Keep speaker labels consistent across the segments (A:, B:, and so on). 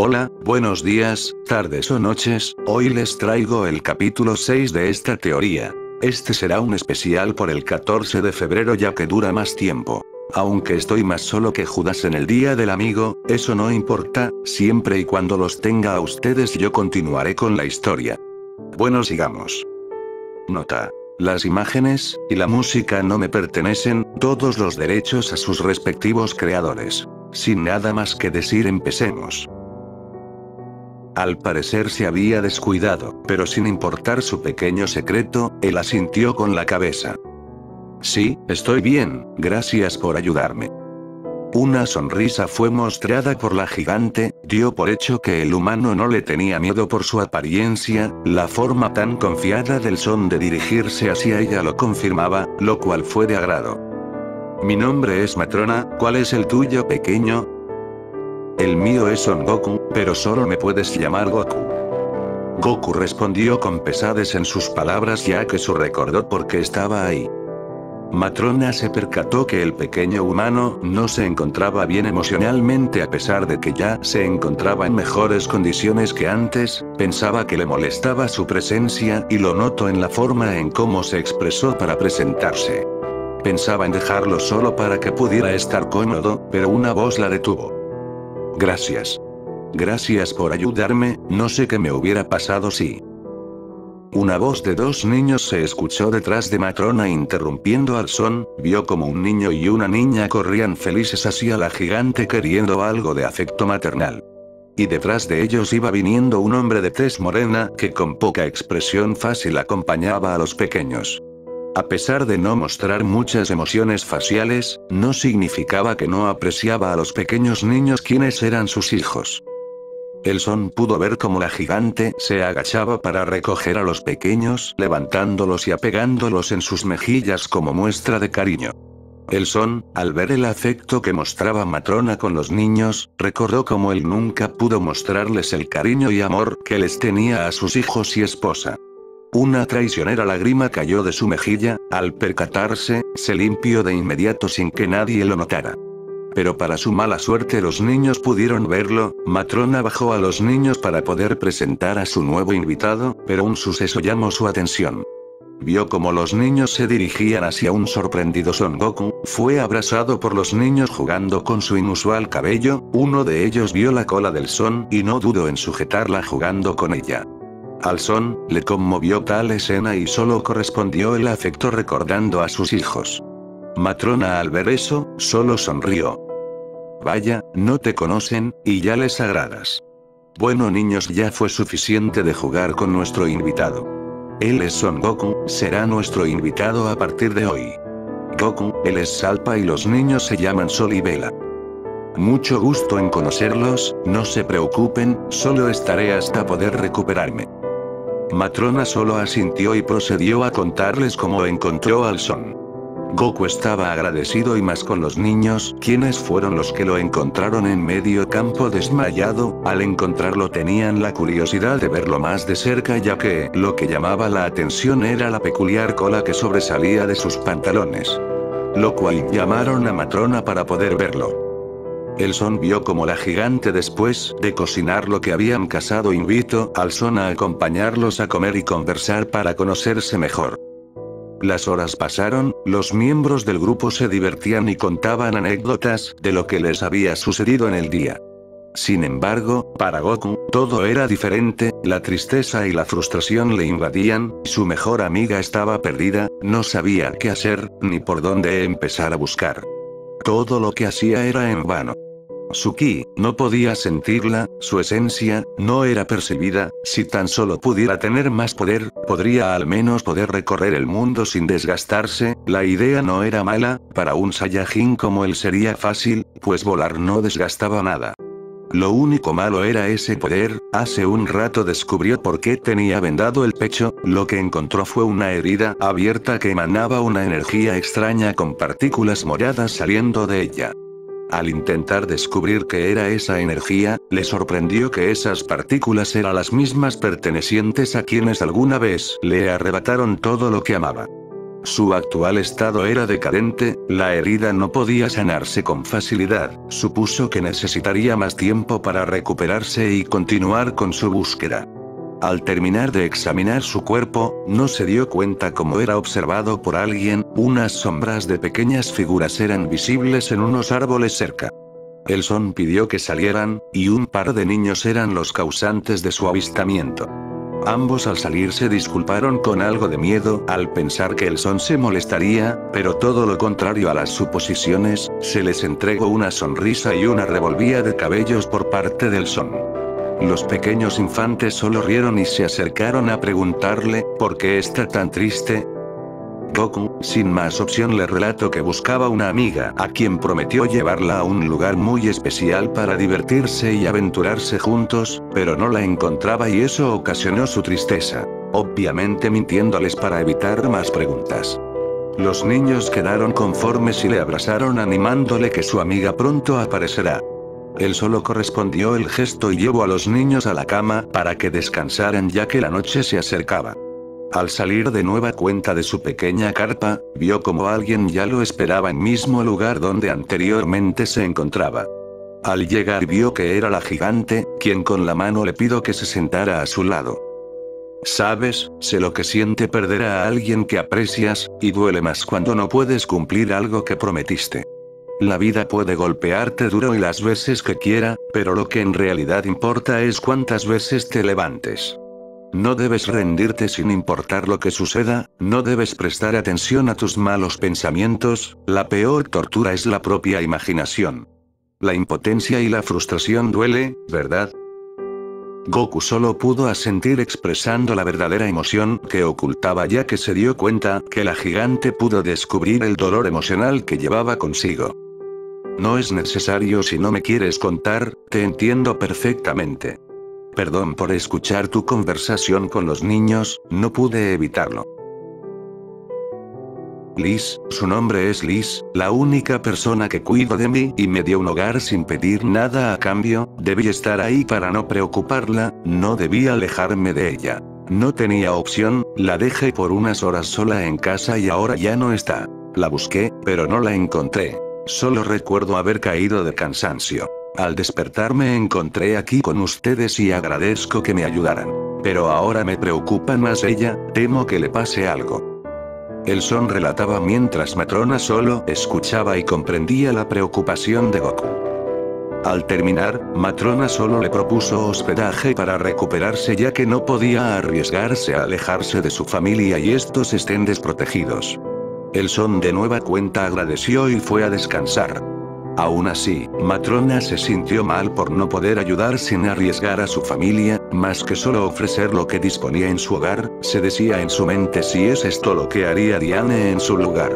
A: Hola, buenos días, tardes o noches, hoy les traigo el capítulo 6 de esta teoría. Este será un especial por el 14 de febrero ya que dura más tiempo. Aunque estoy más solo que Judas en el Día del Amigo, eso no importa, siempre y cuando los tenga a ustedes yo continuaré con la historia. Bueno, sigamos. Nota. Las imágenes y la música no me pertenecen, todos los derechos a sus respectivos creadores. Sin nada más que decir, empecemos. Al parecer se había descuidado, pero sin importar su pequeño secreto, él asintió con la cabeza. Sí, estoy bien, gracias por ayudarme. Una sonrisa fue mostrada por la gigante, dio por hecho que el humano no le tenía miedo por su apariencia, la forma tan confiada del Son de dirigirse hacia ella lo confirmaba, lo cual fue de agrado. Mi nombre es Matrona, ¿cuál es el tuyo, pequeño? El mío es Son Goku, pero solo me puedes llamar Goku. Goku respondió con pesadez en sus palabras ya que su recordó porque estaba ahí. Matrona se percató que el pequeño humano no se encontraba bien emocionalmente a pesar de que ya se encontraba en mejores condiciones que antes, pensaba que le molestaba su presencia y lo notó en la forma en cómo se expresó para presentarse. Pensaba en dejarlo solo para que pudiera estar cómodo, pero una voz la detuvo. Gracias. Gracias por ayudarme, no sé qué me hubiera pasado si... Una voz de dos niños se escuchó detrás de Matrona interrumpiendo al Son, vio como un niño y una niña corrían felices hacia la gigante queriendo algo de afecto maternal. Y detrás de ellos iba viniendo un hombre de tez morena que con poca expresión fácil acompañaba a los pequeños. A pesar de no mostrar muchas emociones faciales, no significaba que no apreciaba a los pequeños niños quienes eran sus hijos. El Son pudo ver cómo la gigante se agachaba para recoger a los pequeños, levantándolos y apegándolos en sus mejillas como muestra de cariño. El Son, al ver el afecto que mostraba Matrona con los niños, recordó cómo él nunca pudo mostrarles el cariño y amor que les tenía a sus hijos y esposa. Una traicionera lágrima cayó de su mejilla, al percatarse, se limpió de inmediato sin que nadie lo notara. Pero para su mala suerte los niños pudieron verlo, Matrona bajó a los niños para poder presentar a su nuevo invitado, pero un suceso llamó su atención. Vio como los niños se dirigían hacia un sorprendido Son Goku, fue abrazado por los niños jugando con su inusual cabello, uno de ellos vio la cola del Son y no dudó en sujetarla jugando con ella. Al Son le conmovió tal escena y solo correspondió el afecto recordando a sus hijos. Matrona al ver eso, solo sonrió. Vaya, no te conocen, y ya les agradas. Bueno niños, ya fue suficiente de jugar con nuestro invitado. Él es Son Goku, será nuestro invitado a partir de hoy. Goku, él es Salpa y los niños se llaman Sol y Vela. Mucho gusto en conocerlos, no se preocupen, solo estaré hasta poder recuperarme. Matrona solo asintió y procedió a contarles cómo encontró al Son. Goku estaba agradecido y más con los niños, quienes fueron los que lo encontraron en medio campo desmayado, al encontrarlo tenían la curiosidad de verlo más de cerca ya que lo que llamaba la atención era la peculiar cola que sobresalía de sus pantalones. Lo cual llamaron a Matrona para poder verlo. El Son vio como la gigante después de cocinar lo que habían cazado invitó al Son a acompañarlos a comer y conversar para conocerse mejor. Las horas pasaron, los miembros del grupo se divertían y contaban anécdotas de lo que les había sucedido en el día. Sin embargo, para Goku, todo era diferente, la tristeza y la frustración le invadían, su mejor amiga estaba perdida, no sabía qué hacer, ni por dónde empezar a buscar. Todo lo que hacía era en vano. Su ki, no podía sentirla, su esencia, no era percibida, si tan solo pudiera tener más poder, podría al menos poder recorrer el mundo sin desgastarse, la idea no era mala, para un Saiyajin como él sería fácil, pues volar no desgastaba nada. Lo único malo era ese poder, hace un rato descubrió por qué tenía vendado el pecho, lo que encontró fue una herida abierta que emanaba una energía extraña con partículas moradas saliendo de ella. Al intentar descubrir qué era esa energía, le sorprendió que esas partículas eran las mismas pertenecientes a quienes alguna vez le arrebataron todo lo que amaba. Su actual estado era decadente, la herida no podía sanarse con facilidad, supuso que necesitaría más tiempo para recuperarse y continuar con su búsqueda. Al terminar de examinar su cuerpo, no se dio cuenta cómo era observado por alguien, unas sombras de pequeñas figuras eran visibles en unos árboles cerca. El son pidió que salieran, y un par de niños eran los causantes de su avistamiento. Ambos al salir se disculparon con algo de miedo al pensar que el son se molestaría, pero todo lo contrario a las suposiciones, se les entregó una sonrisa y una revolvía de cabellos por parte del son. Los pequeños infantes solo rieron y se acercaron a preguntarle, ¿por qué está tan triste? Goku, sin más opción, le relató que buscaba una amiga a quien prometió llevarla a un lugar muy especial para divertirse y aventurarse juntos, pero no la encontraba y eso ocasionó su tristeza. Obviamente mintiéndoles para evitar más preguntas. Los niños quedaron conformes y le abrazaron animándole que su amiga pronto aparecerá. Él solo correspondió el gesto y llevó a los niños a la cama para que descansaran ya que la noche se acercaba. Al salir de nueva cuenta de su pequeña carpa, vio como alguien ya lo esperaba en el mismo lugar donde anteriormente se encontraba. Al llegar vio que era la gigante, quien con la mano le pidió que se sentara a su lado. Sabes, sé lo que siente perder a alguien que aprecias, y duele más cuando no puedes cumplir algo que prometiste. La vida puede golpearte duro y las veces que quiera, pero lo que en realidad importa es cuántas veces te levantes. No debes rendirte sin importar lo que suceda, no debes prestar atención a tus malos pensamientos, la peor tortura es la propia imaginación. La impotencia y la frustración duele, ¿verdad? Goku solo pudo asentir expresando la verdadera emoción que ocultaba ya que se dio cuenta que la gigante pudo descubrir el dolor emocional que llevaba consigo. No es necesario si no me quieres contar, te entiendo perfectamente. Perdón por escuchar tu conversación con los niños, no pude evitarlo. Liz, su nombre es Liz, la única persona que cuidó de mí y me dio un hogar sin pedir nada a cambio, debí estar ahí para no preocuparla, no debía alejarme de ella. No tenía opción, la dejé por unas horas sola en casa y ahora ya no está. La busqué, pero no la encontré. Solo recuerdo haber caído de cansancio. Al despertar me encontré aquí con ustedes y agradezco que me ayudaran. Pero ahora me preocupa más ella, temo que le pase algo. El son relataba mientras Matrona solo escuchaba y comprendía la preocupación de Goku. Al terminar, Matrona solo le propuso hospedaje para recuperarse ya que no podía arriesgarse a alejarse de su familia y estos estén desprotegidos. El son de nueva cuenta agradeció y fue a descansar. Aún así, Matrona se sintió mal por no poder ayudar sin arriesgar a su familia, más que solo ofrecer lo que disponía en su hogar, se decía en su mente si es esto lo que haría Diane en su lugar.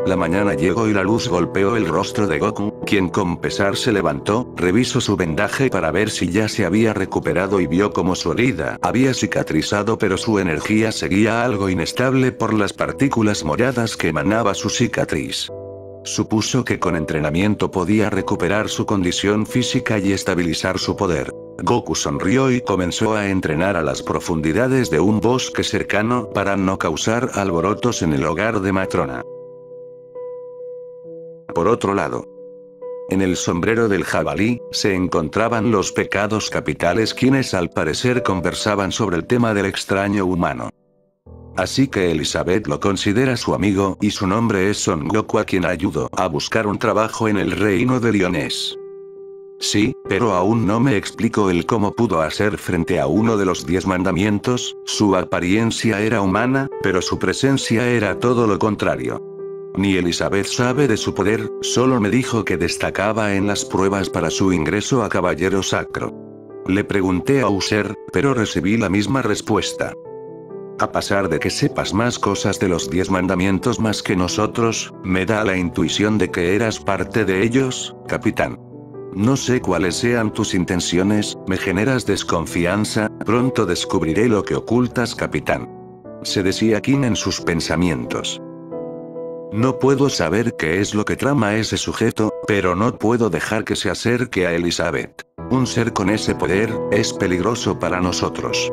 A: La mañana llegó y la luz golpeó el rostro de Goku, quien con pesar se levantó, revisó su vendaje para ver si ya se había recuperado y vio como su herida había cicatrizado pero su energía seguía algo inestable por las partículas moradas que emanaba su cicatriz. Supuso que con entrenamiento podía recuperar su condición física y estabilizar su poder. Goku sonrió y comenzó a entrenar a las profundidades de un bosque cercano para no causar alborotos en el hogar de Matrona. Por otro lado, en el sombrero del jabalí, se encontraban los pecados capitales quienes al parecer conversaban sobre el tema del extraño humano. Así que Elizabeth lo considera su amigo y su nombre es Son Goku a quien ayudó a buscar un trabajo en el reino de Lioness. Sí, pero aún no me explico el cómo pudo hacer frente a uno de los 10 mandamientos, su apariencia era humana, pero su presencia era todo lo contrario. Ni Elizabeth sabe de su poder, solo me dijo que destacaba en las pruebas para su ingreso a Caballero Sacro. Le pregunté a User, pero recibí la misma respuesta. A pesar de que sepas más cosas de los 10 mandamientos más que nosotros, me da la intuición de que eras parte de ellos, capitán. No sé cuáles sean tus intenciones, me generas desconfianza, pronto descubriré lo que ocultas, capitán. Se decía Kim en sus pensamientos. No puedo saber qué es lo que trama ese sujeto, pero no puedo dejar que se acerque a Elizabeth. Un ser con ese poder, es peligroso para nosotros.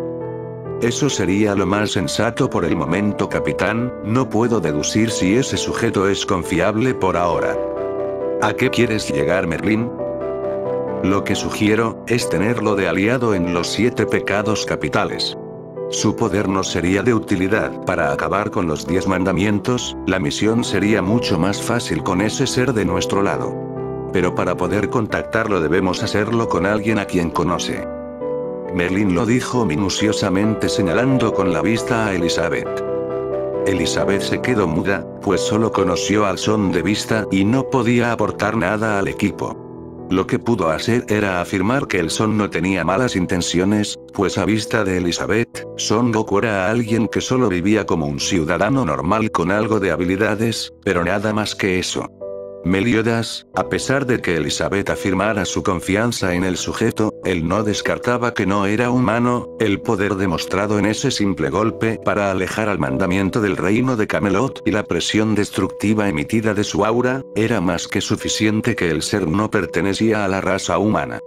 A: Eso sería lo más sensato por el momento, capitán. No puedo deducir si ese sujeto es confiable por ahora. ¿A qué quieres llegar, Merlín? Lo que sugiero, es tenerlo de aliado en los 7 pecados capitales. Su poder nos sería de utilidad para acabar con los 10 mandamientos, la misión sería mucho más fácil con ese ser de nuestro lado. Pero para poder contactarlo debemos hacerlo con alguien a quien conoce. Merlín lo dijo minuciosamente señalando con la vista a Elizabeth. Elizabeth se quedó muda, pues solo conoció al Son de vista y no podía aportar nada al equipo. Lo que pudo hacer era afirmar que el Son no tenía malas intenciones, pues a vista de Elizabeth, Son Goku era alguien que solo vivía como un ciudadano normal con algo de habilidades, pero nada más que eso. Meliodas, a pesar de que Elizabeth afirmara su confianza en el sujeto, él no descartaba que no era humano. El poder demostrado en ese simple golpe para alejar al mandamiento del reino de Camelot y la presión destructiva emitida de su aura, era más que suficiente que el ser no pertenecía a la raza humana.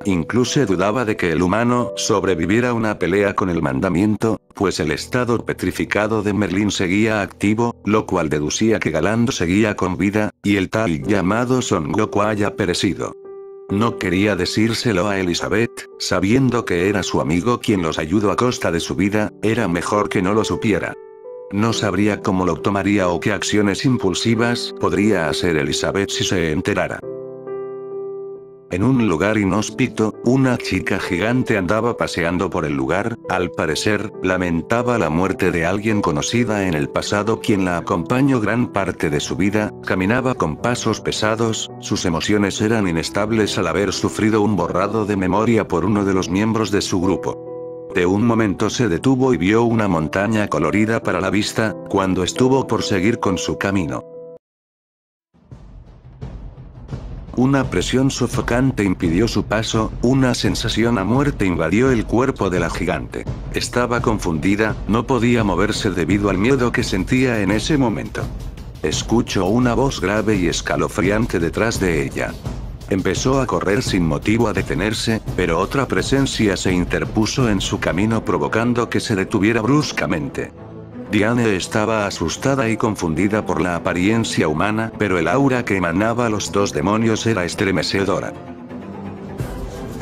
A: Incluso dudaba de que el humano sobreviviera a una pelea con el mandamiento, pues el estado petrificado de Merlín seguía activo, lo cual deducía que Galando seguía con vida, y el tal llamado Son Goku haya perecido. No quería decírselo a Elizabeth, sabiendo que era su amigo quien los ayudó a costa de su vida, era mejor que no lo supiera. No sabría cómo lo tomaría o qué acciones impulsivas podría hacer Elizabeth si se enterara. En un lugar inhóspito, una chica gigante andaba paseando por el lugar, al parecer, lamentaba la muerte de alguien conocida en el pasado quien la acompañó gran parte de su vida, caminaba con pasos pesados, sus emociones eran inestables al haber sufrido un borrado de memoria por uno de los miembros de su grupo. De un momento se detuvo y vio una montaña colorida para la vista, cuando estuvo por seguir con su camino. Una presión sofocante impidió su paso, una sensación a muerte invadió el cuerpo de la gigante. Estaba confundida, no podía moverse debido al miedo que sentía en ese momento. Escuchó una voz grave y escalofriante detrás de ella. Empezó a correr sin motivo a detenerse, pero otra presencia se interpuso en su camino provocando que se detuviera bruscamente. Diane estaba asustada y confundida por la apariencia humana, pero el aura que emanaba a los 2 demonios era estremecedora.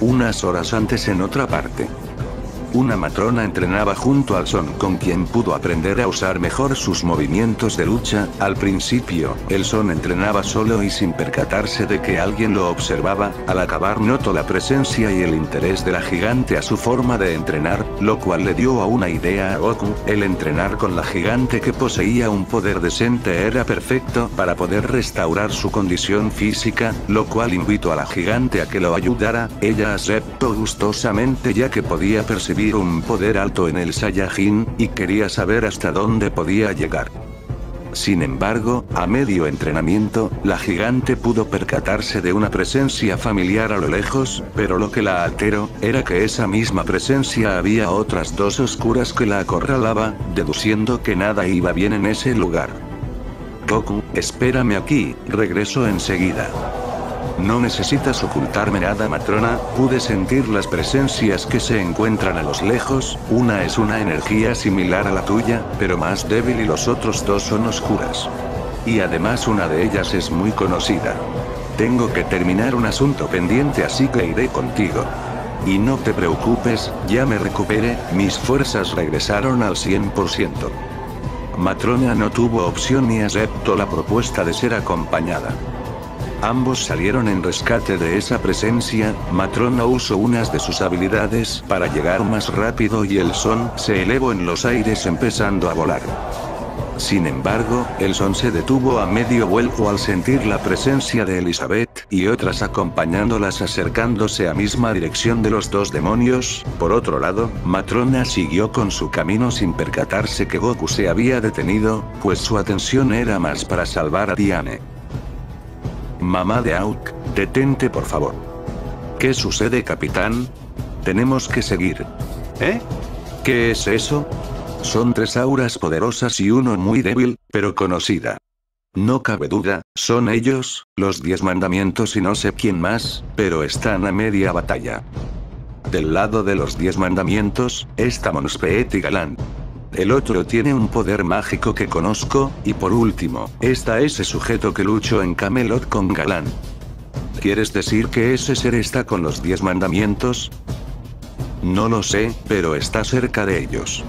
A: Unas horas antes en otra parte. Una matrona entrenaba junto al Son con quien pudo aprender a usar mejor sus movimientos de lucha. Al principio, el Son entrenaba solo y sin percatarse de que alguien lo observaba. Al acabar notó la presencia y el interés de la gigante a su forma de entrenar, lo cual le dio a una idea a Goku. El entrenar con la gigante que poseía un poder decente era perfecto para poder restaurar su condición física, lo cual invitó a la gigante a que lo ayudara. Ella aceptó gustosamente ya que podía percibir un poder alto en el Saiyajin, y quería saber hasta dónde podía llegar. Sin embargo, a medio entrenamiento, la gigante pudo percatarse de una presencia familiar a lo lejos, pero lo que la alteró, era que esa misma presencia había otras 2 oscuras que la acorralaba, deduciendo que nada iba bien en ese lugar. Goku, espérame aquí, regreso enseguida. No necesitas ocultarme nada, matrona, pude sentir las presencias que se encuentran a los lejos, una es una energía similar a la tuya, pero más débil y los otros 2 son oscuras. Y además una de ellas es muy conocida. Tengo que terminar un asunto pendiente así que iré contigo. Y no te preocupes, ya me recuperé, mis fuerzas regresaron al 100%. Matrona no tuvo opción y aceptó la propuesta de ser acompañada. Ambos salieron en rescate de esa presencia. Matrona usó unas de sus habilidades para llegar más rápido y el Son se elevó en los aires empezando a volar. Sin embargo, el Son se detuvo a medio vuelo al sentir la presencia de Elizabeth y otras acompañándolas acercándose a misma dirección de los 2 demonios. Por otro lado, Matrona siguió con su camino sin percatarse que Goku se había detenido, pues su atención era más para salvar a Diane. Mamá de Auk, detente por favor. ¿Qué sucede, capitán? Tenemos que seguir. ¿Eh? ¿Qué es eso? Son 3 auras poderosas y uno muy débil, pero conocida. No cabe duda, son ellos, los 10 mandamientos y no sé quién más, pero están a media batalla. Del lado de los 10 mandamientos, está Monspeet y Galant. El otro tiene un poder mágico que conozco, y por último, está ese sujeto que luchó en Camelot con Galant. ¿Quieres decir que ese ser está con los 10 mandamientos? No lo sé, pero está cerca de ellos.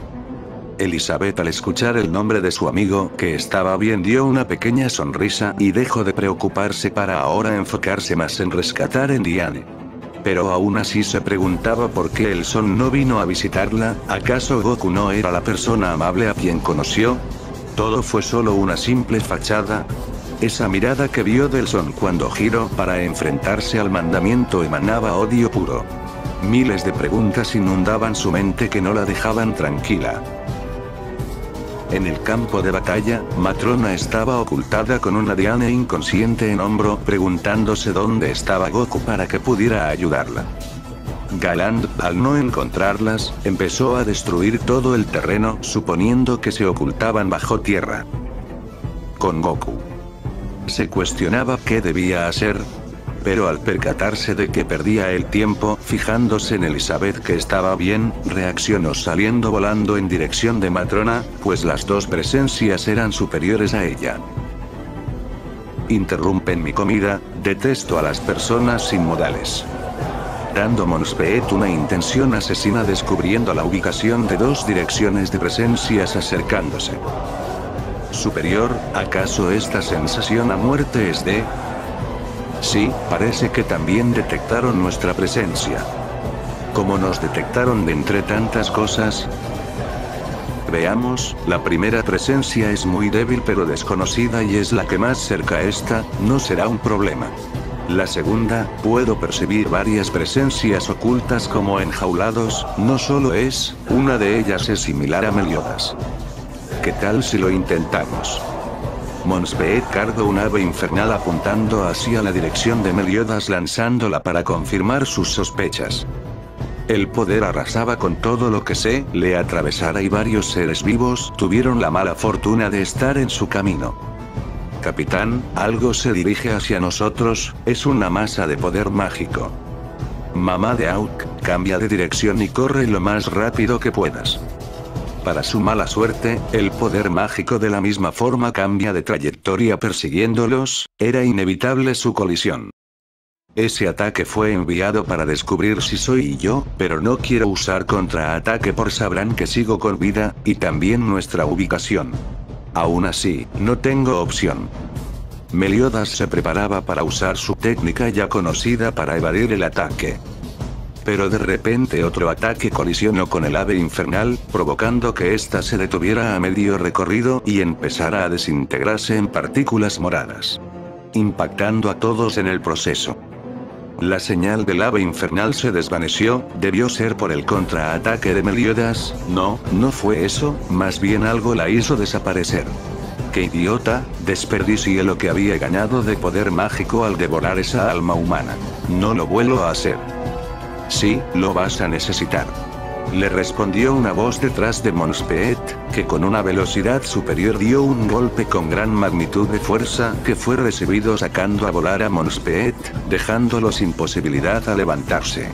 A: Elizabeth, al escuchar el nombre de su amigo, que estaba bien, dio una pequeña sonrisa y dejó de preocuparse para ahora enfocarse más en rescatar a Diane. Pero aún así se preguntaba por qué el Son no vino a visitarla. ¿Acaso Goku no era la persona amable a quien conoció? ¿Todo fue solo una simple fachada? Esa mirada que vio del Son cuando giró para enfrentarse al mandamiento emanaba odio puro. Miles de preguntas inundaban su mente que no la dejaban tranquila. En el campo de batalla, Matrona estaba ocultada con una Diane inconsciente en hombro, preguntándose dónde estaba Goku para que pudiera ayudarla. Galant, al no encontrarlas, empezó a destruir todo el terreno, suponiendo que se ocultaban bajo tierra. Con Goku. Se cuestionaba qué debía hacer. Pero al percatarse de que perdía el tiempo, fijándose en Elizabeth que estaba bien, reaccionó saliendo volando en dirección de Matrona, pues las dos presencias eran superiores a ella. Interrumpen mi comida, detesto a las personas sin modales. Dando Monspeet una intención asesina descubriendo la ubicación de dos direcciones de presencias acercándose. Superior, ¿acaso esta sensación a muerte es de...? Sí, parece que también detectaron nuestra presencia. ¿Cómo nos detectaron de entre tantas cosas? Veamos, la primera presencia es muy débil pero desconocida y es la que más cerca está, no será un problema. La segunda, puedo percibir varias presencias ocultas como enjaulados, no solo es, una de ellas es similar a Meliodas. ¿Qué tal si lo intentamos? Monspeet cargó un ave infernal apuntando hacia la dirección de Meliodas lanzándola para confirmar sus sospechas. El poder arrasaba con todo lo que se le atravesara y varios seres vivos tuvieron la mala fortuna de estar en su camino. Capitán, algo se dirige hacia nosotros, es una masa de poder mágico. Mamá de Auk, cambia de dirección y corre lo más rápido que puedas. Para su mala suerte, el poder mágico de la misma forma cambia de trayectoria persiguiéndolos, era inevitable su colisión. Ese ataque fue enviado para descubrir si soy yo, pero no quiero usar contraataque por sabrán que sigo con vida, y también nuestra ubicación. Aún así, no tengo opción. Meliodas se preparaba para usar su técnica ya conocida para evadir el ataque. Pero de repente otro ataque colisionó con el ave infernal, provocando que ésta se detuviera a medio recorrido y empezara a desintegrarse en partículas moradas, impactando a todos en el proceso. La señal del ave infernal se desvaneció, debió ser por el contraataque de Meliodas, no fue eso, más bien algo la hizo desaparecer. ¡Qué idiota! Desperdicié lo que había ganado de poder mágico al devorar esa alma humana. No lo vuelvo a hacer. Sí, lo vas a necesitar. Le respondió una voz detrás de Monspeet, que con una velocidad superior dio un golpe con gran magnitud de fuerza que fue recibido sacando a volar a Monspeet, dejándolo sin posibilidad a levantarse.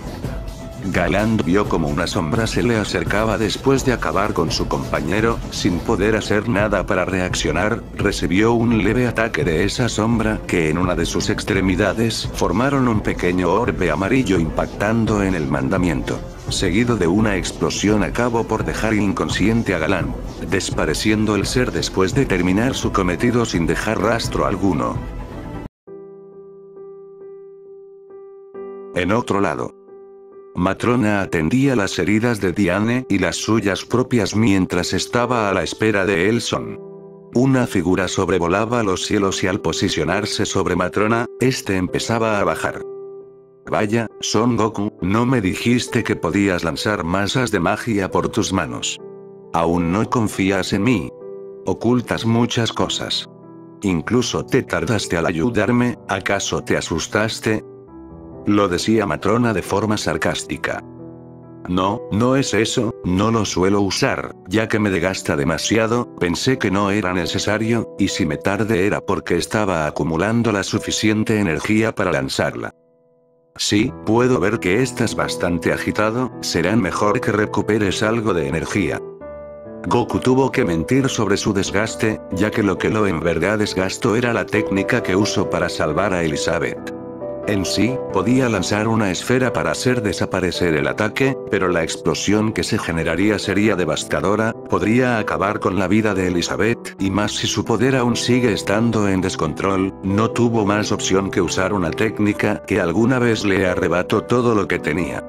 A: Galant vio como una sombra se le acercaba después de acabar con su compañero, sin poder hacer nada para reaccionar, recibió un leve ataque de esa sombra que en una de sus extremidades formaron un pequeño orbe amarillo impactando en el mandamiento, seguido de una explosión acabó por dejar inconsciente a Galant, desapareciendo el ser después de terminar su cometido sin dejar rastro alguno. En otro lado, Matrona atendía las heridas de Diane y las suyas propias mientras estaba a la espera de Elson. Una figura sobrevolaba los cielos y al posicionarse sobre Matrona, este empezaba a bajar. Vaya, Son Goku, no me dijiste que podías lanzar masas de magia por tus manos. Aún no confías en mí. Ocultas muchas cosas. Incluso te tardaste al ayudarme, ¿acaso te asustaste? Lo decía Matrona de forma sarcástica. No es eso, no lo suelo usar, ya que me desgasta demasiado, pensé que no era necesario, y si me tardé era porque estaba acumulando la suficiente energía para lanzarla. Sí, puedo ver que estás bastante agitado, será mejor que recuperes algo de energía. Goku tuvo que mentir sobre su desgaste, ya que lo que lo en verdad desgastó era la técnica que usó para salvar a Elizabeth. En sí, podía lanzar una esfera para hacer desaparecer el ataque, pero la explosión que se generaría sería devastadora, podría acabar con la vida de Elizabeth, y más si su poder aún sigue estando en descontrol, no tuvo más opción que usar una técnica que alguna vez le arrebató todo lo que tenía.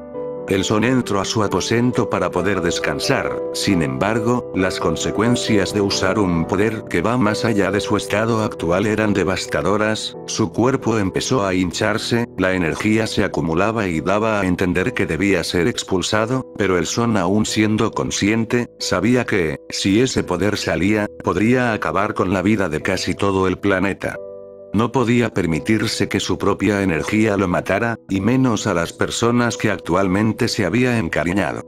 A: El Son entró a su aposento para poder descansar, sin embargo, las consecuencias de usar un poder que va más allá de su estado actual eran devastadoras, su cuerpo empezó a hincharse, la energía se acumulaba y daba a entender que debía ser expulsado, pero el Son aún siendo consciente, sabía que, si ese poder salía, podría acabar con la vida de casi todo el planeta. No podía permitirse que su propia energía lo matara, y menos a las personas que actualmente se había encariñado.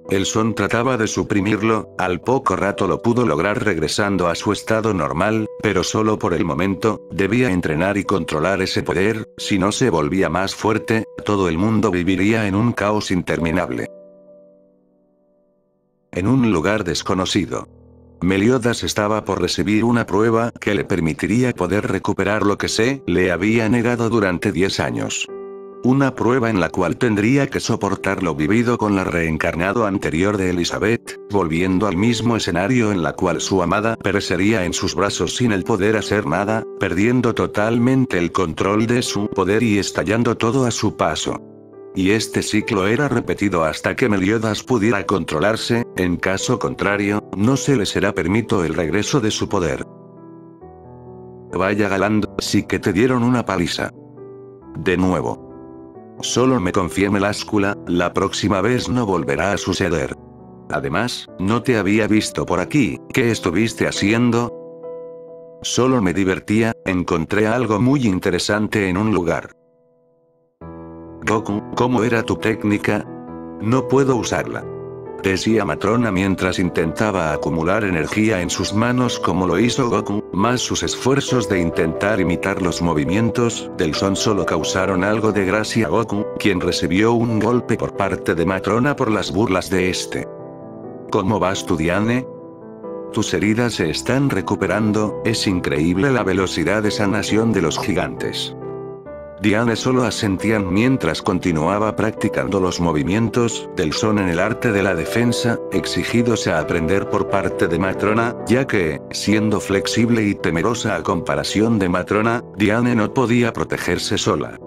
A: El Son trataba de suprimirlo, al poco rato lo pudo lograr regresando a su estado normal, pero solo por el momento, debía entrenar y controlar ese poder, si no se volvía más fuerte, todo el mundo viviría en un caos interminable. En un lugar desconocido. Meliodas estaba por recibir una prueba que le permitiría poder recuperar lo que se le había negado durante 10 años. Una prueba en la cual tendría que soportar lo vivido con la reencarnado anterior de Elizabeth, volviendo al mismo escenario en la cual su amada perecería en sus brazos sin el poder hacer nada, perdiendo totalmente el control de su poder y estallando todo a su paso. Y este ciclo era repetido hasta que Meliodas pudiera controlarse, en caso contrario, no se le será permitido el regreso de su poder. Vaya galando, sí que te dieron una paliza. De nuevo. Solo me confié Meláscula, la próxima vez no volverá a suceder. Además, no te había visto por aquí, ¿qué estuviste haciendo? Solo me divertía, encontré algo muy interesante en un lugar. Goku, ¿cómo era tu técnica? No puedo usarla. Decía Matrona mientras intentaba acumular energía en sus manos como lo hizo Goku, más sus esfuerzos de intentar imitar los movimientos del Son solo causaron algo de gracia a Goku, quien recibió un golpe por parte de Matrona por las burlas de este. ¿Cómo vas tu Diane? Tus heridas se están recuperando, es increíble la velocidad de sanación de los gigantes. Diane solo asentían mientras continuaba practicando los movimientos del Son en el arte de la defensa, exigidos a aprender por parte de Matrona, ya que, siendo flexible y temerosa a comparación de Matrona, Diane no podía protegerse sola.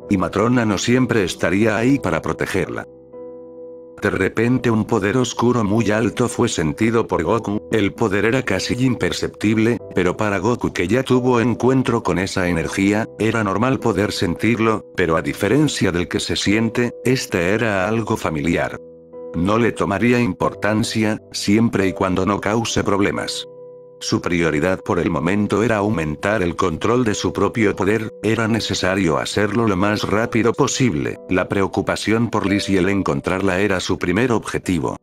A: Y Matrona no siempre estaría ahí para protegerla. De repente un poder oscuro muy alto fue sentido por Goku, el poder era casi imperceptible, pero para Goku que ya tuvo encuentro con esa energía, era normal poder sentirlo, pero a diferencia del que se siente, este era algo familiar. No le tomaría importancia, siempre y cuando no cause problemas. Su prioridad por el momento era aumentar el control de su propio poder, era necesario hacerlo lo más rápido posible, la preocupación por Liz y el encontrarla era su primer objetivo.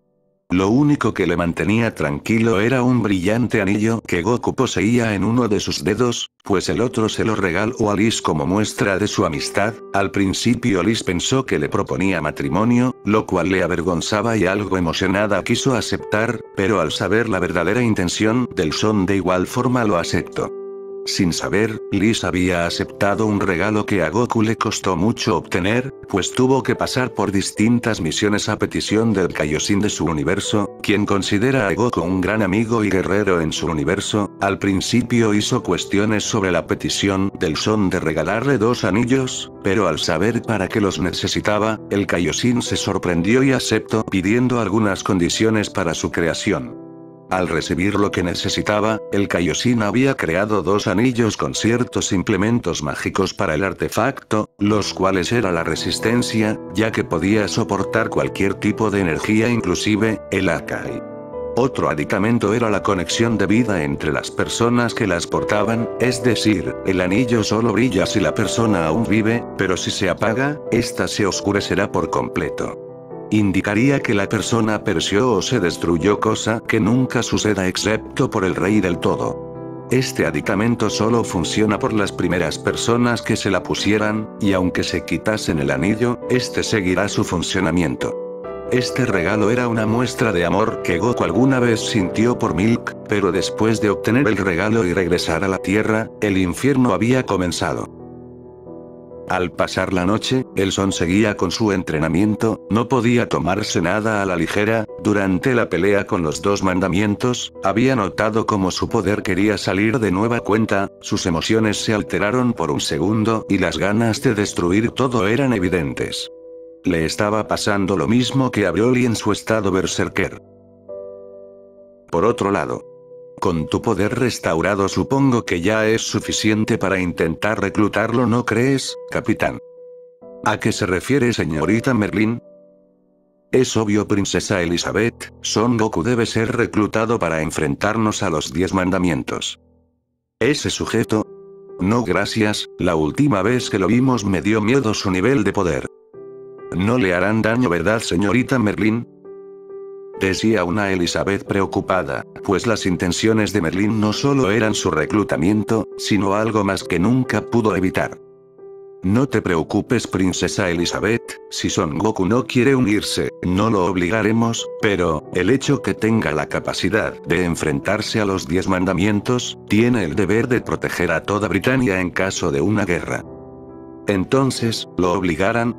A: Lo único que le mantenía tranquilo era un brillante anillo que Goku poseía en uno de sus dedos, pues el otro se lo regaló a Liz como muestra de su amistad. Al principio Liz pensó que le proponía matrimonio, lo cual le avergonzaba y algo emocionada quiso aceptar, pero al saber la verdadera intención del Son de igual forma lo aceptó. Sin saber, Liz había aceptado un regalo que a Goku le costó mucho obtener, pues tuvo que pasar por distintas misiones a petición del Kaioshin de su universo, quien considera a Goku un gran amigo y guerrero en su universo. Al principio hizo cuestiones sobre la petición del Son de regalarle 2 anillos, pero al saber para qué los necesitaba, el Kaioshin se sorprendió y aceptó pidiendo algunas condiciones para su creación. Al recibir lo que necesitaba, el Kaioshin había creado 2 anillos con ciertos implementos mágicos para el artefacto, los cuales era la resistencia, ya que podía soportar cualquier tipo de energía inclusive, el Akai. Otro aditamento era la conexión de vida entre las personas que las portaban, es decir, el anillo solo brilla si la persona aún vive, pero si se apaga, ésta se oscurecerá por completo. Indicaría que la persona pereció o se destruyó, cosa que nunca suceda excepto por el rey del todo. Este aditamento solo funciona por las primeras personas que se la pusieran, y aunque se quitasen el anillo, este seguirá su funcionamiento. Este regalo era una muestra de amor que Goku alguna vez sintió por Milk, pero después de obtener el regalo y regresar a la Tierra, el infierno había comenzado. Al pasar la noche, el Son seguía con su entrenamiento, no podía tomarse nada a la ligera. Durante la pelea con los dos mandamientos, había notado cómo su poder quería salir de nueva cuenta, sus emociones se alteraron por un segundo y las ganas de destruir todo eran evidentes. Le estaba pasando lo mismo que a Broly en su estado berserker. Por otro lado, con tu poder restaurado supongo que ya es suficiente para intentar reclutarlo, ¿no crees, capitán? ¿A qué se refiere, señorita Merlin? Es obvio, princesa Elizabeth, Son Goku debe ser reclutado para enfrentarnos a los 10 mandamientos. ¿Ese sujeto? No gracias, la última vez que lo vimos me dio miedo su nivel de poder. No le harán daño, ¿verdad, señorita Merlin? Decía una Elizabeth preocupada, pues las intenciones de Merlin no solo eran su reclutamiento, sino algo más que nunca pudo evitar. No te preocupes, princesa Elizabeth, si Son Goku no quiere unirse, no lo obligaremos, pero, el hecho que tenga la capacidad de enfrentarse a los 10 mandamientos, tiene el deber de proteger a toda Britania en caso de una guerra. Entonces, ¿lo obligarán?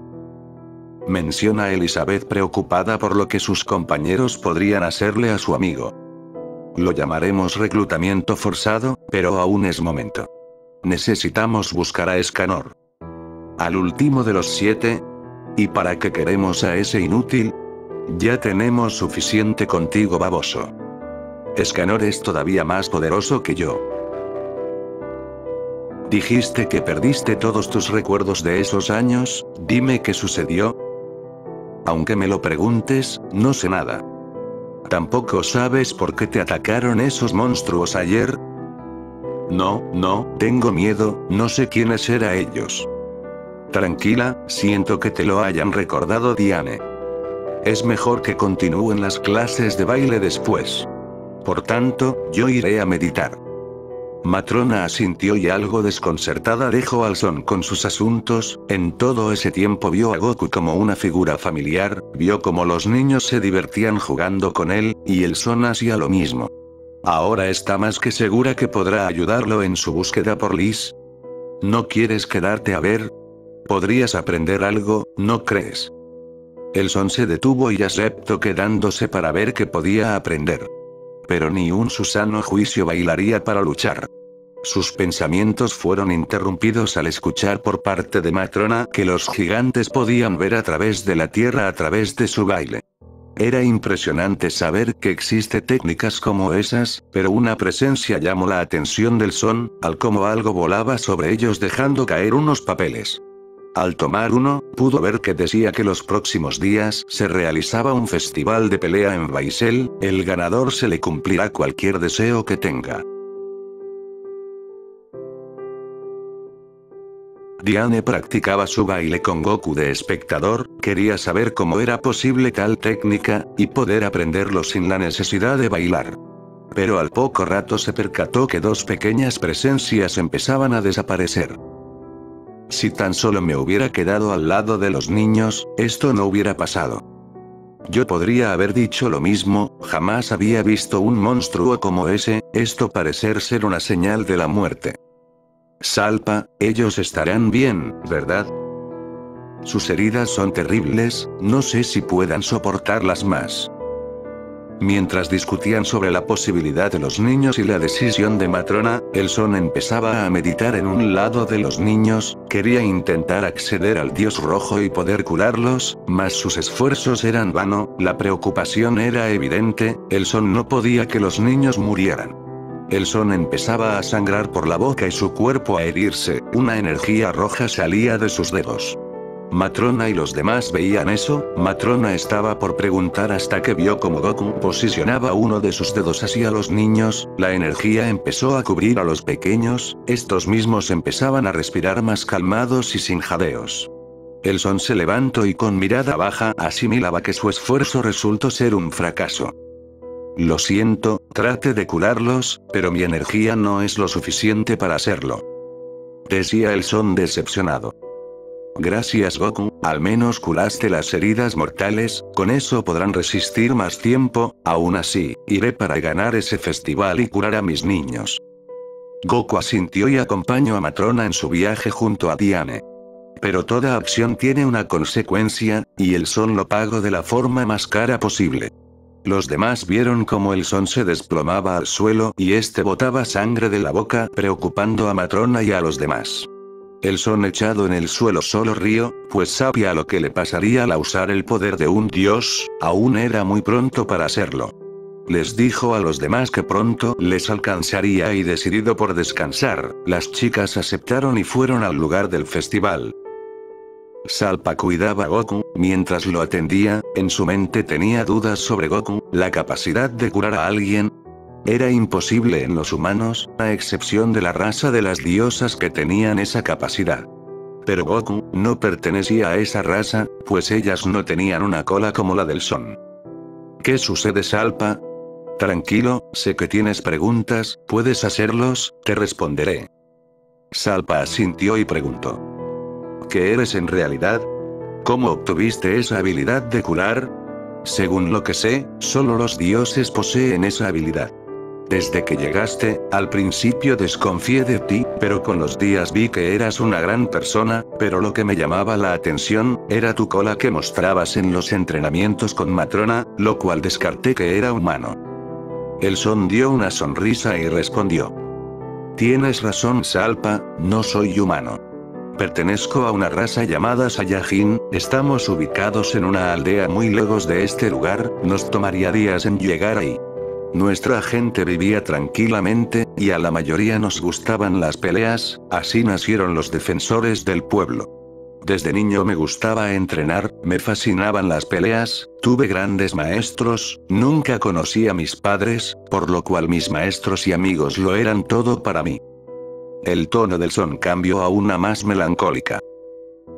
A: Menciona Elizabeth preocupada por lo que sus compañeros podrían hacerle a su amigo. Lo llamaremos reclutamiento forzado, pero aún es momento. Necesitamos buscar a Escanor. Al último de los 7. ¿Y para qué queremos a ese inútil? Ya tenemos suficiente contigo, baboso. Escanor es todavía más poderoso que yo. Dijiste que perdiste todos tus recuerdos de esos años, dime qué sucedió. Aunque me lo preguntes, no sé nada. ¿Tampoco sabes por qué te atacaron esos monstruos ayer? No, tengo miedo, no sé quiénes eran ellos. Tranquila, siento que te lo hayan recordado, Diane. Es mejor que continúen las clases de baile después. Por tanto, yo iré a meditar. Matrona asintió y algo desconcertada dejó al Son con sus asuntos. En todo ese tiempo vio a Goku como una figura familiar, vio cómo los niños se divertían jugando con él, y el Son hacía lo mismo. Ahora está más que segura que podrá ayudarlo en su búsqueda por Liz. ¿No quieres quedarte a ver? Podrías aprender algo, ¿no crees? El Son se detuvo y aceptó quedándose para ver qué podía aprender. Pero ni un su sano juicio bailaría para luchar. Sus pensamientos fueron interrumpidos al escuchar por parte de Matrona que los gigantes podían ver a través de la tierra a través de su baile. Era impresionante saber que existe técnicas como esas, pero una presencia llamó la atención del Son, al como algo volaba sobre ellos dejando caer unos papeles. Al tomar uno, pudo ver que decía que los próximos días se realizaba un festival de pelea en Baisel, el ganador se le cumplirá cualquier deseo que tenga. Diane practicaba su baile con Goku de espectador, quería saber cómo era posible tal técnica, y poder aprenderlo sin la necesidad de bailar. Pero al poco rato se percató que 2 pequeñas presencias empezaban a desaparecer. Si tan solo me hubiera quedado al lado de los niños, esto no hubiera pasado. Yo podría haber dicho lo mismo, jamás había visto un monstruo como ese, esto parecer ser una señal de la muerte. Salpa, ellos estarán bien, ¿verdad? Sus heridas son terribles, no sé si puedan soportarlas más. Mientras discutían sobre la posibilidad de los niños y la decisión de Matrona, el Son empezaba a meditar en un lado de los niños, quería intentar acceder al dios rojo y poder curarlos, mas sus esfuerzos eran vanos, la preocupación era evidente, el Son no podía que los niños murieran. El Son empezaba a sangrar por la boca y su cuerpo a herirse, una energía roja salía de sus dedos. Matrona y los demás veían eso, Matrona estaba por preguntar hasta que vio como Goku posicionaba uno de sus dedos hacia los niños, la energía empezó a cubrir a los pequeños, estos mismos empezaban a respirar más calmados y sin jadeos. El Son se levantó y con mirada baja asimilaba que su esfuerzo resultó ser un fracaso. Lo siento, trate de curarlos, pero mi energía no es lo suficiente para hacerlo. Decía el Son decepcionado. Gracias Goku, al menos curaste las heridas mortales, con eso podrán resistir más tiempo, aún así, iré para ganar ese festival y curar a mis niños. Goku asintió y acompañó a Matrona en su viaje junto a Diane. Pero toda acción tiene una consecuencia, y el Son lo pagó de la forma más cara posible. Los demás vieron cómo el Son se desplomaba al suelo y este botaba sangre de la boca, preocupando a Matrona y a los demás. El Son echado en el suelo solo rió, pues sabía lo que le pasaría al usar el poder de un dios, aún era muy pronto para hacerlo. Les dijo a los demás que pronto les alcanzaría y decidido por descansar, las chicas aceptaron y fueron al lugar del festival. Salpa cuidaba a Goku, mientras lo atendía, en su mente tenía dudas sobre Goku, la capacidad de curar a alguien. Era imposible en los humanos, a excepción de la raza de las diosas que tenían esa capacidad. Pero Goku no pertenecía a esa raza, pues ellas no tenían una cola como la del Son. ¿Qué sucede, Salpa? Tranquilo, sé que tienes preguntas, puedes hacerlos, te responderé. Salpa asintió y preguntó. ¿Qué eres en realidad? ¿Cómo obtuviste esa habilidad de curar? Según lo que sé, solo los dioses poseen esa habilidad. Desde que llegaste, al principio desconfié de ti, pero con los días vi que eras una gran persona, pero lo que me llamaba la atención, era tu cola que mostrabas en los entrenamientos con Matrona, lo cual descarté que era humano. El Son dio una sonrisa y respondió. Tienes razón, Salpa, no soy humano. Pertenezco a una raza llamada Saiyajin, estamos ubicados en una aldea muy lejos de este lugar, nos tomaría días en llegar ahí. Nuestra gente vivía tranquilamente, y a la mayoría nos gustaban las peleas, así nacieron los defensores del pueblo. Desde niño me gustaba entrenar, me fascinaban las peleas, tuve grandes maestros, nunca conocí a mis padres, por lo cual mis maestros y amigos lo eran todo para mí. El tono del Son cambió a una más melancólica.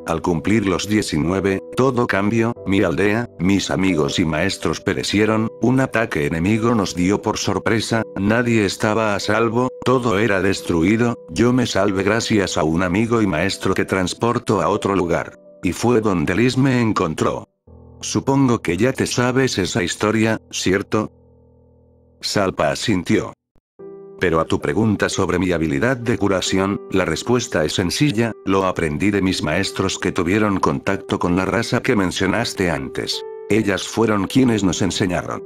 A: Al cumplir los 19, todo cambió, mi aldea, mis amigos y maestros perecieron, un ataque enemigo nos dio por sorpresa, nadie estaba a salvo, todo era destruido, yo me salvé gracias a un amigo y maestro que transportó a otro lugar. Y fue donde Liz me encontró. Supongo que ya te sabes esa historia, ¿cierto? Salpa asintió. Pero a tu pregunta sobre mi habilidad de curación, la respuesta es sencilla, lo aprendí de mis maestros que tuvieron contacto con la raza que mencionaste antes. Ellas fueron quienes nos enseñaron.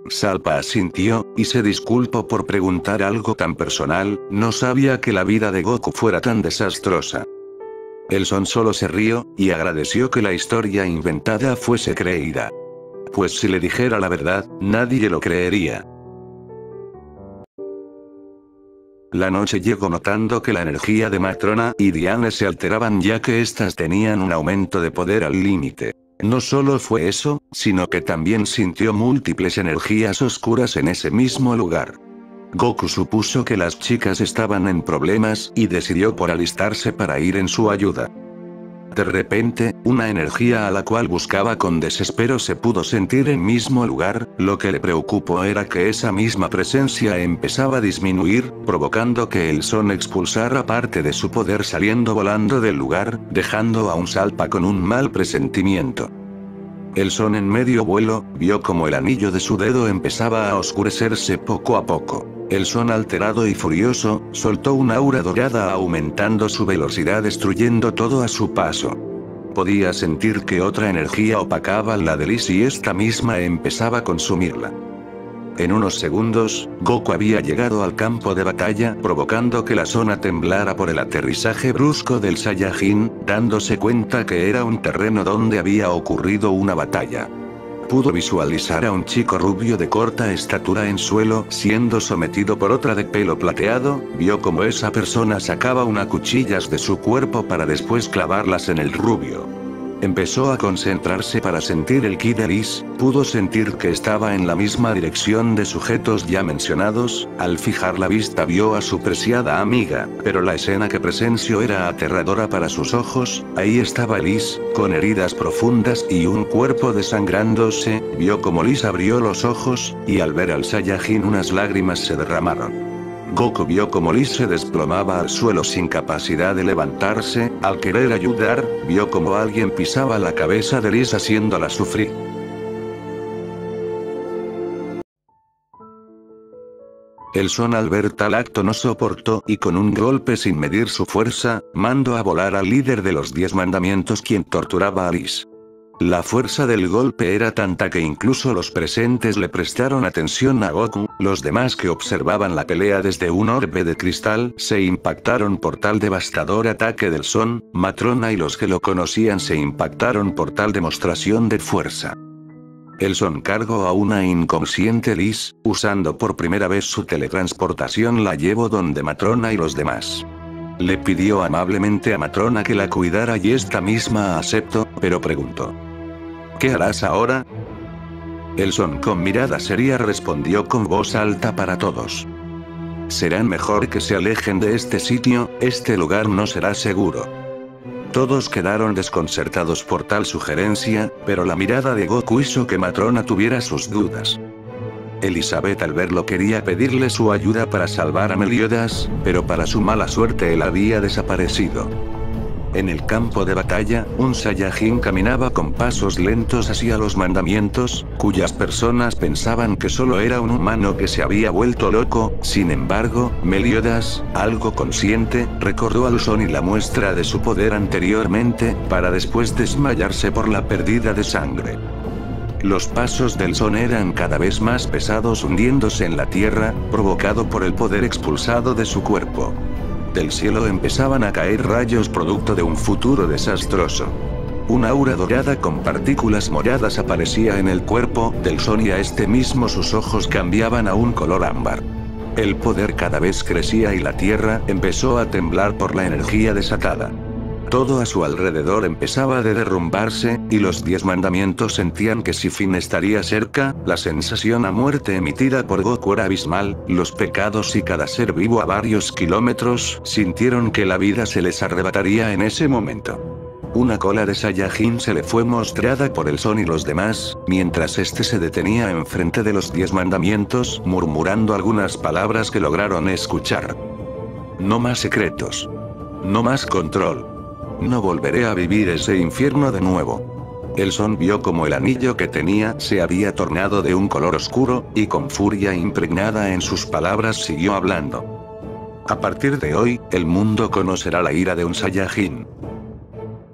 A: Salpa asintió, y se disculpó por preguntar algo tan personal, no sabía que la vida de Goku fuera tan desastrosa. El Son solo se rió, y agradeció que la historia inventada fuese creída. Pues si le dijera la verdad, nadie lo creería. La noche llegó notando que la energía de Matrona y Diane se alteraban ya que éstas tenían un aumento de poder al límite. No solo fue eso, sino que también sintió múltiples energías oscuras en ese mismo lugar. Goku supuso que las chicas estaban en problemas y decidió por alistarse para ir en su ayuda. De repente, una energía a la cual buscaba con desespero se pudo sentir en mismo lugar, lo que le preocupó era que esa misma presencia empezaba a disminuir, provocando que el Son expulsara parte de su poder saliendo volando del lugar, dejando a un Salpa con un mal presentimiento. El Son en medio vuelo, vio como el anillo de su dedo empezaba a oscurecerse poco a poco. El Son alterado y furioso, soltó una aura dorada aumentando su velocidad destruyendo todo a su paso. Podía sentir que otra energía opacaba la de Liz y esta misma empezaba a consumirla. En unos segundos, Goku había llegado al campo de batalla provocando que la zona temblara por el aterrizaje brusco del Saiyajin, dándose cuenta que era un terreno donde había ocurrido una batalla. Pudo visualizar a un chico rubio de corta estatura en suelo siendo sometido por otra de pelo plateado, vio como esa persona sacaba unas cuchillas de su cuerpo para después clavarlas en el rubio. Empezó a concentrarse para sentir el ki de Lis, pudo sentir que estaba en la misma dirección de sujetos ya mencionados, al fijar la vista vio a su preciada amiga, pero la escena que presenció era aterradora para sus ojos, ahí estaba Lis, con heridas profundas y un cuerpo desangrándose, vio como Lis abrió los ojos, y al ver al Saiyajin unas lágrimas se derramaron. Goku vio como Lis se desplomaba al suelo sin capacidad de levantarse, al querer ayudar, vio como alguien pisaba la cabeza de Lis haciéndola sufrir. El Son al ver tal acto no soportó y con un golpe sin medir su fuerza, mandó a volar al líder de los 10 mandamientos quien torturaba a Lis. La fuerza del golpe era tanta que incluso los presentes le prestaron atención a Goku, los demás que observaban la pelea desde un orbe de cristal se impactaron por tal devastador ataque del Son, Matrona y los que lo conocían se impactaron por tal demostración de fuerza. El Son cargó a una inconsciente Lis, usando por primera vez su teletransportación la llevó donde Matrona y los demás. Le pidió amablemente a Matrona que la cuidara y esta misma aceptó, pero preguntó: ¿qué harás ahora? El Son con mirada seria respondió con voz alta para todos: serán mejor que se alejen de este sitio, este lugar no será seguro. Todos quedaron desconcertados por tal sugerencia, pero la mirada de Goku hizo que Matrona tuviera sus dudas. Elizabeth al verlo quería pedirle su ayuda para salvar a Meliodas, pero para su mala suerte él había desaparecido. En el campo de batalla, un Saiyajin caminaba con pasos lentos hacia los mandamientos, cuyas personas pensaban que solo era un humano que se había vuelto loco. Sin embargo, Meliodas, algo consciente, recordó al Son y la muestra de su poder anteriormente, para después desmayarse por la pérdida de sangre. Los pasos del Son eran cada vez más pesados hundiéndose en la tierra, provocado por el poder expulsado de su cuerpo. Del cielo empezaban a caer rayos producto de un futuro desastroso. Una aura dorada con partículas moradas aparecía en el cuerpo del Son y a este mismo sus ojos cambiaban a un color ámbar. El poder cada vez crecía y la tierra empezó a temblar por la energía desatada. Todo a su alrededor empezaba a derrumbarse, y los 10 mandamientos sentían que si fin estaría cerca, la sensación a muerte emitida por Goku era abismal, los pecados y cada ser vivo a varios kilómetros sintieron que la vida se les arrebataría en ese momento. Una cola de Saiyajin se le fue mostrada por el Son y los demás, mientras este se detenía enfrente de los 10 mandamientos, murmurando algunas palabras que lograron escuchar. No más secretos. No más control. No volveré a vivir ese infierno de nuevo. El Son vio como el anillo que tenía se había tornado de un color oscuro, y con furia impregnada en sus palabras siguió hablando. A partir de hoy, el mundo conocerá la ira de un Saiyajin.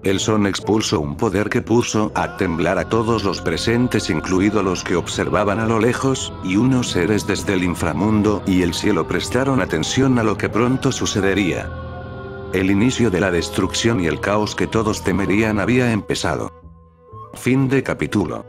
A: El Son expulsó un poder que puso a temblar a todos los presentes incluidos los que observaban a lo lejos, y unos seres desde el inframundo y el cielo prestaron atención a lo que pronto sucedería. El inicio de la destrucción y el caos que todos temerían había empezado. Fin de capítulo.